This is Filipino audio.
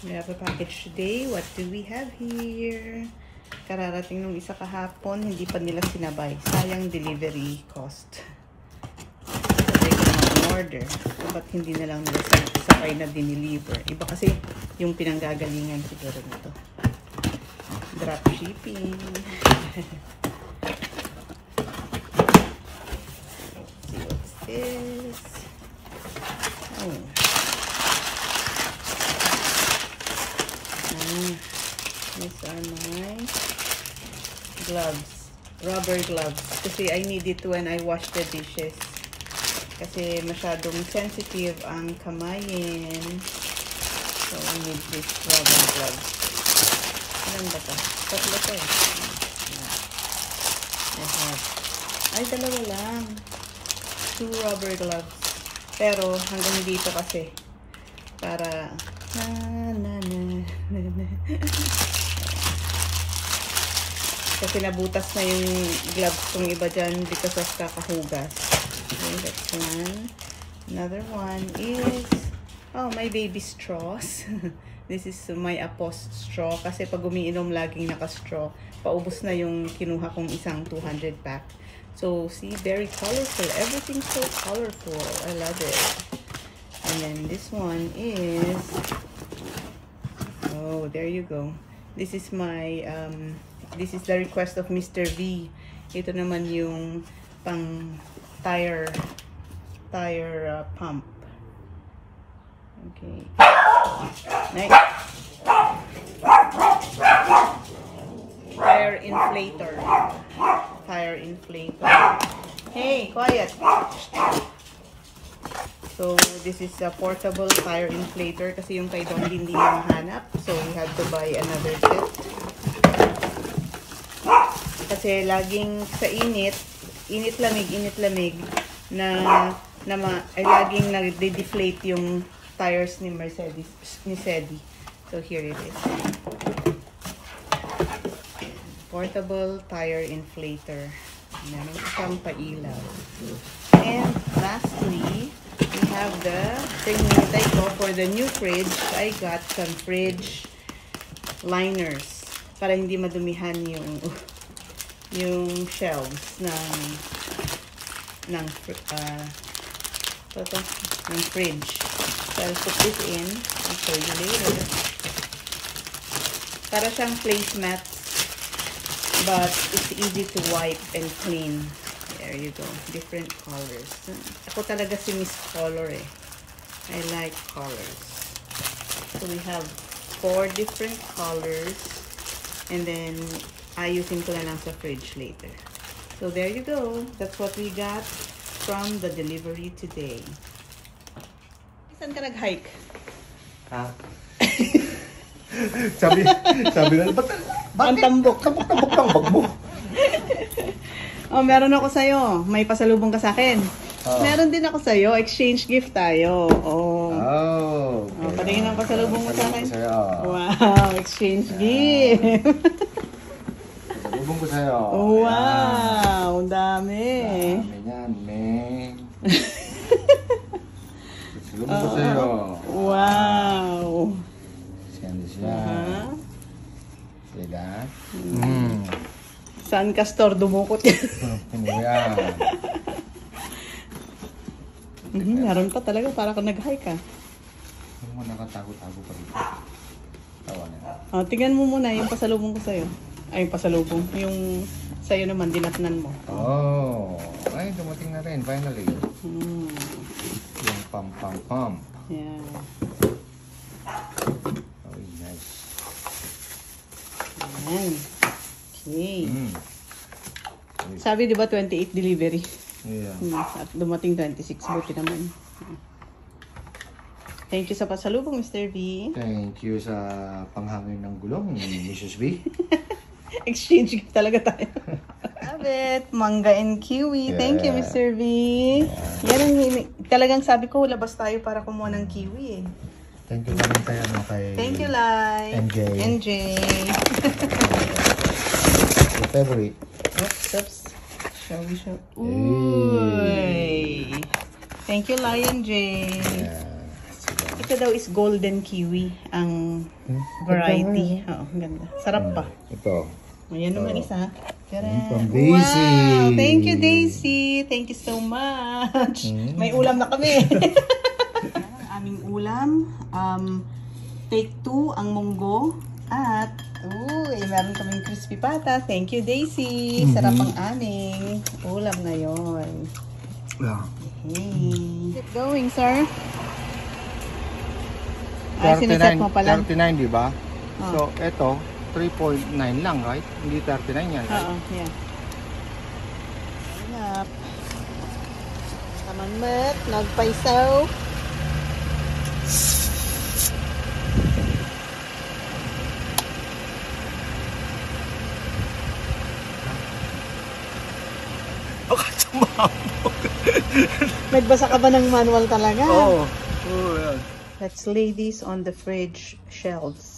We have a package today. What do we have here? Kararating nung isa kahapon, hindi pa nila sinabay. Sayang delivery cost. Sabi ko order. Ba't hindi na lang nila sakay na dineliver? Iba kasi yung pinanggagalingan siguro nito. Drop shipping. Let's see what's this. Oh. These are my gloves. Rubber gloves. Kasi I need it when I wash the dishes. Kasi masyadong sensitive ang kamayin. So I need this rubber gloves. Ilan ba ito? Tatlo ito eh. I have. Ay, dalawa lang. 2 rubber gloves. Pero hanggang dito kasi. Para kasi nabutas na yung gloves kong iba dyan because of kakahugas. Okay, that's one. Another one is my baby straws. This is my Apos straw kasi pag umiinom laging naka-straw. Paubos na yung kinuha kong isang 200 pack. So see, very colorful. Everything's so colorful. I love it. And then this one is, oh, there you go. This is my, this is the request of Mr. V. Ito naman yung pang tire pump. Okay. Next. Tire inflator. Tire inflator. Hey, quiet. So, this is a portable tire inflator kasi yung kay Don hindi niya mahanap. So, we have to buy another set. Kasi laging sa init-lamig, ay laging nag-deflate yung tires ni Sedi. So, here it is. Portable tire inflator. Meron isang pailaw. And lastly, we have the thing ko for the new fridge. I got some fridge liners para hindi madumihan yung shelves ng fridge. So I'll put this in. I'll show you later. Para siyang placemats, but it's easy to wipe and clean. There you go. Different colors. Ako talaga si Miss Color eh. I like colors. So we have 4 different colors. And then, ayusin ko na lang sa fridge later. So there you go. That's what we got from the delivery today. Saan ka nag-hike? Ha? sabi na, bakit? Ang tambok. Tambok ng bag mo. Oh, meron ako sa'yo. May pasalubong ka sa akin. Oh. Meron din ako sa'yo. Exchange gift tayo. Oh. Okay. Oh, patingin ang pasalubong mo sa akin. Sa'yo. Wow, exchange gift. Pasalubong ko sa'yo. Wow, dami. Dami yan, Meng. Pasalubong ko sa'yo. Wow. Siya. See that? Saan Castor dumukot yan? Yan. Meron pa talaga para ka nag-hike ka. Ano mo nakatago-tago pa rito? Tawa na. Oh, tingnan mo muna yung pasalubong ko sa'yo. Ay, yung pasalubong. Yung sa'yo naman, dinatnan mo. Oh. Ay, dumating na rin, finally. Yung pam. Yeah. Oh, nice. Ayan. Okay. Sabi, di ba, 28 delivery? Yeah. At dumating 26. Buti naman. Thank you sa pasalubong, Mr. V. Thank you sa panghangin ng gulong ni Mrs. V. Exchange gift talaga tayo. Love it. Manga and kiwi. Yeah. Thank you, Mr. V. Yeah. Yan ang talagang sabi ko, labas tayo para kumuha ng kiwi eh. Thank you naman tayo kay... Thank you, Lai. NJ. Your favorite. Oops. Shall we show? Uy. Thank you, Lion J. Yeah. Ito daw is golden kiwi ang variety. Oo, ganda. Sarap pa. Ito. Ayan naman isa. From Daisy. Wow! Thank you, Daisy. Thank you so much. May ulam na kami. Ang aming ulam. Take 2 ang munggo. At, meron kaming crispy pata. Thank you, Daisy. Sarap ang aming ulam ngayon. Yeah. Hey. Keep going, sir. Siniset mo pala. 39, di ba? So, ito, 3.9 lang, right? Hindi 39 yan, right? Oo, yeah. Hanap. Tamanmet, nagpaisaw. Baka sumabog. Nagbasa ka ba ng manual talaga? Oo. Oh, yan. Let's lay these on the fridge shelves.